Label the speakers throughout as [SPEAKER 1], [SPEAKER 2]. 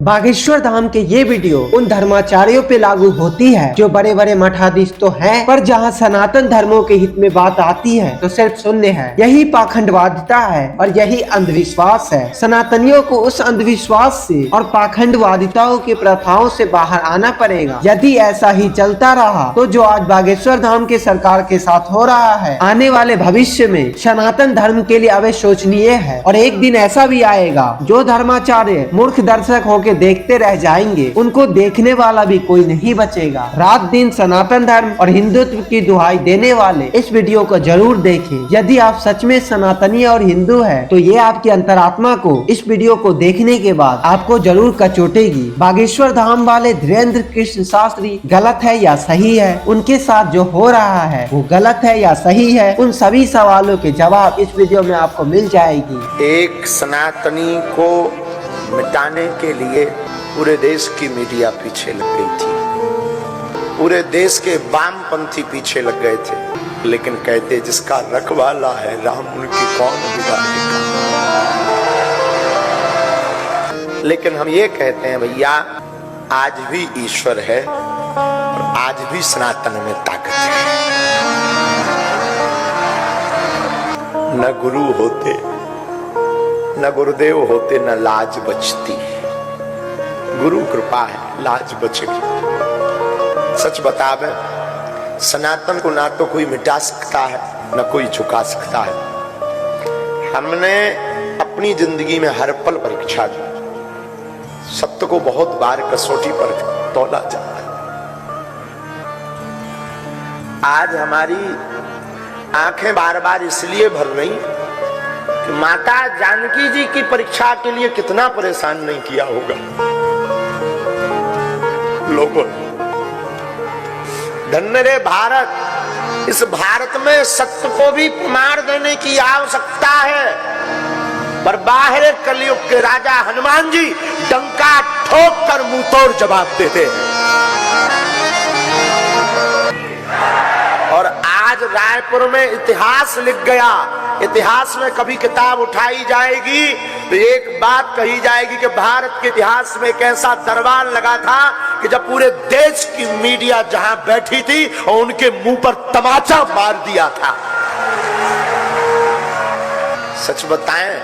[SPEAKER 1] बागेश्वर धाम के ये वीडियो उन धर्माचार्यों पे लागू होती है जो बड़े बड़े मठाधीश तो हैं, पर जहाँ सनातन धर्मों के हित में बात आती है तो सिर्फ शून्य है। यही पाखंडवादिता है और यही अंधविश्वास है। सनातनियों को उस अंधविश्वास से और पाखंडवादिताओं की प्रथाओं से बाहर आना पड़ेगा। यदि ऐसा ही चलता रहा तो जो आज बागेश्वर धाम के सरकार के साथ हो रहा है, आने वाले भविष्य में सनातन धर्म के लिए अविश्वसनीय है। और एक दिन ऐसा भी आएगा जो धर्माचार्य मूर्ख दर्शक होकर देखते रह जाएंगे, उनको देखने वाला भी कोई नहीं बचेगा। रात दिन सनातन धर्म और हिंदुत्व की दुहाई देने वाले इस वीडियो को जरूर देखें। यदि आप सच में सनातनी और हिंदू हैं, तो ये आपकी अंतरात्मा को इस वीडियो को देखने के बाद आपको जरूर कचोटेगी। बागेश्वर धाम वाले धीरेन्द्र कृष्ण शास्त्री गलत है या सही है, उनके साथ जो हो रहा है वो गलत है या सही है, उन सभी सवालों के जवाब इस वीडियो में आपको मिल जाएगी।
[SPEAKER 2] एक सनातनी को मिटाने के लिए पूरे देश की मीडिया पीछे लग गई थी, पूरे देश के वामपंथी पीछे लग गए थे, लेकिन कहते जिसका रखवाला है राम, उनकी कौन बिगाड़ेगा। लेकिन हम ये कहते हैं भैया, आज भी ईश्वर है और आज भी सनातन में ताकत है। न गुरु होते, न गुरुदेव होते, न लाज बचती। गुरु कृपा है, लाज बचेगी। सच बतावे, सनातन को ना तो कोई मिटा सकता है, न कोई झुका सकता है। हमने अपनी जिंदगी में हर पल परीक्षा दी। सत्य को बहुत बार कसौटी पर तौला जाता है। आज हमारी आंखें बार बार इसलिए भर रही, माता जानकी जी की परीक्षा के लिए कितना परेशान नहीं किया होगा लोगों ने। धन्य रे भारत, इस भारत में सत्य को भी मार देने की आवश्यकता है, पर बाहर कलयुग के राजा हनुमान जी डंका ठोक कर मुंह तोड़ जवाब देते हैं। और आज रायपुर में इतिहास लिख गया। इतिहास में कभी किताब उठाई जाएगी तो एक बात कही जाएगी कि भारत के इतिहास में एक ऐसा दरबार लगा था कि जब पूरे देश की मीडिया जहां बैठी थी और उनके मुंह पर तमाचा मार दिया था। सच बताएं,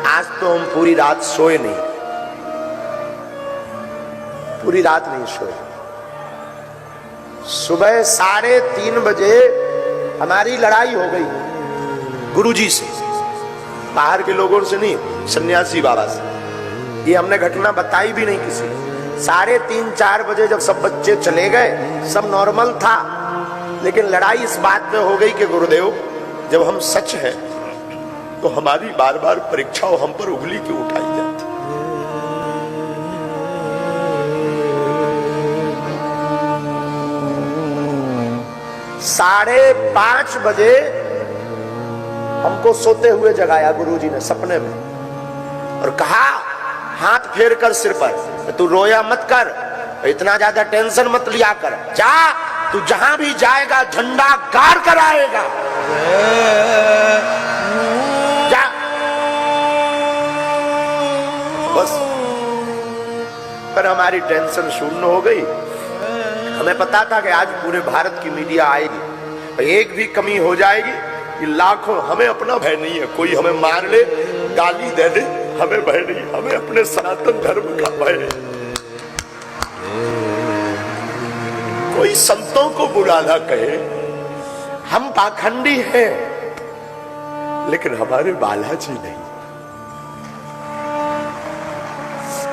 [SPEAKER 2] आज तो हम पूरी रात सोए नहीं, पूरी रात नहीं सोए। सुबह 3:30 बजे हमारी लड़ाई हो गई गुरुजी से, बाहर के लोगों से नहीं, सन्यासी बाबा से। ये हमने घटना बताई भी नहीं किसी को। 3:30-4 बजे जब सब बच्चे चले गए, सब नॉर्मल था, लेकिन लड़ाई इस बात पे हो गई कि गुरुदेव, जब हम सच हैं तो हमारी बार बार परीक्षाओं हम पर उंगली क्यों उठाई जाती। 5:30 बजे हमको सोते हुए जगाया गुरुजी ने सपने में और कहा, हाथ फेर कर सिर पर, तू रोया मत कर, इतना ज्यादा टेंशन मत लिया कर, जा, तू जहां भी जाएगा झंडा गाड़ कर आएगा, जा। बस पर हमारी टेंशन शून्य हो गई। हमें पता था कि आज पूरे भारत की मीडिया आएगी, एक भी कमी हो जाएगी कि लाखों। हमें अपना भय नहीं है, कोई हमें मार ले, गाली दे दे, हमें भय नहीं, हमें अपने सनातन धर्म का भय है। कोई संतों को बुरा ना कहे, हम पाखंडी हैं, लेकिन हमारे बालाजी नहीं।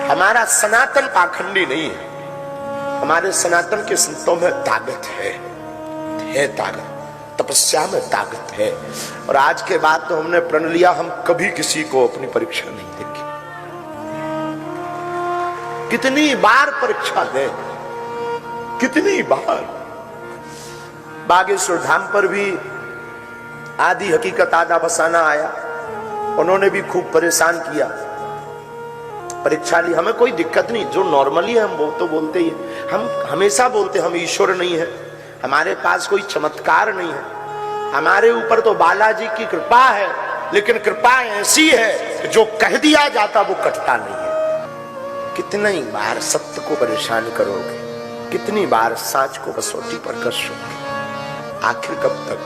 [SPEAKER 2] हमारा सनातन पाखंडी नहीं है, हमारे सनातन के संतों में ताकत है ताकत, तपस्या में ताकत है। और आज के बाद तो हमने प्रण लिया, हम कभी किसी को अपनी परीक्षा नहीं देंगे। कितनी बार परीक्षा दें, कितनी बार। बागेश्वर धाम पर भी आदि हकीकत आधा बसाना आया, उन्होंने भी खूब परेशान किया, परीक्षा ली। हमें कोई दिक्कत नहीं, जो नॉर्मली है हम वो तो बोलते ही है। हम हमेशा बोलते हम ईश्वर नहीं है, हमारे पास कोई चमत्कार नहीं है, हमारे ऊपर तो बालाजी की कृपा है, लेकिन कृपा ऐसी है कि जो कह दिया जाता वो कटता नहीं है। कितनी बार सत्य को परेशान करोगे, कितनी बार साच को कसौटी पर कसोगे। आखिर कब तक?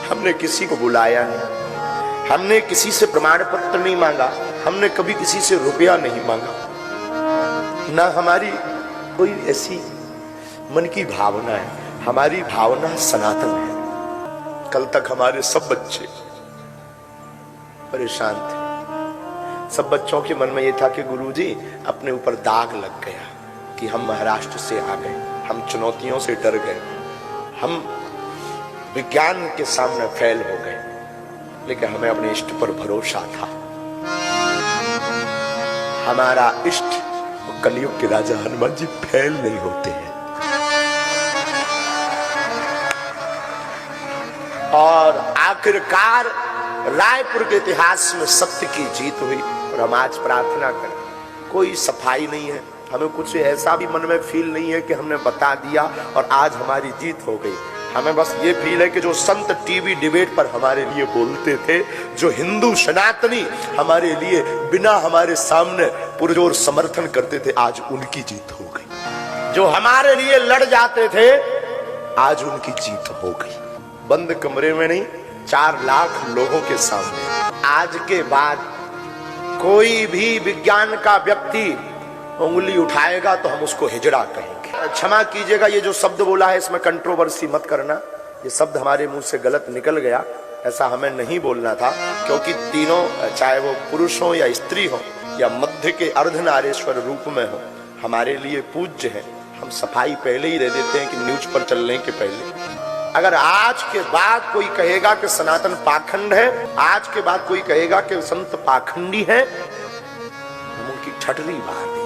[SPEAKER 2] हमने किसी को बुलाया नहीं, हमने किसी से प्रमाण पत्र नहीं मांगा, हमने कभी किसी से रुपया नहीं मांगा, ना हमारी कोई ऐसी मन की भावना है। हमारी भावना सनातन है। कल तक हमारे सब बच्चे परेशान थे। सब बच्चों के मन में यह था कि गुरुजी अपने ऊपर दाग लग गया कि हम महाराष्ट्र से आ गए, हम चुनौतियों से डर गए, हम विज्ञान के सामने फेल हो गए। लेकिन हमें अपने इष्ट पर भरोसा था। हमारा इष्ट कलयुग के राजा हनुमान जी फेल नहीं होते हैं। और आखिरकार रायपुर के इतिहास में सत्य की जीत हुई। और हम आज प्रार्थना करें, कोई सफाई नहीं है, हमें कुछ ऐसा भी मन में फील नहीं है कि हमने बता दिया और आज हमारी जीत हो गई। हमें बस ये फील है कि जो संत टीवी डिबेट पर हमारे लिए बोलते थे, जो हिंदू सनातनी हमारे लिए बिना हमारे सामने पुरजोर समर्थन करते थे, आज उनकी जीत हो गई। जो हमारे लिए लड़ जाते थे, आज उनकी जीत हो गई। बंद कमरे में नहीं, 4 लाख लोगों के सामने। आज के बाद कोई भी विज्ञान का व्यक्ति उंगली उठाएगा तो हम उसको हिजड़ा कहेंगे। क्षमा कीजिएगा, ये जो शब्द बोला है इसमें कंट्रोवर्सी मत करना। ये शब्द हमारे मुंह से गलत निकल गया, ऐसा हमें नहीं बोलना था। क्योंकि तीनों, चाहे वो पुरुष हो या स्त्री हो या मध्य के अर्धनारेश्वर रूप में हो, हमारे लिए पूज्य है। हम सफाई पहले ही दे देते हैं कि न्यूज पर चलने के पहले। अगर आज के बाद कोई कहेगा कि सनातन पाखंड है, आज के बाद कोई कहेगा कि संत पाखंडी है, हम उनकी ठटरी मार दें।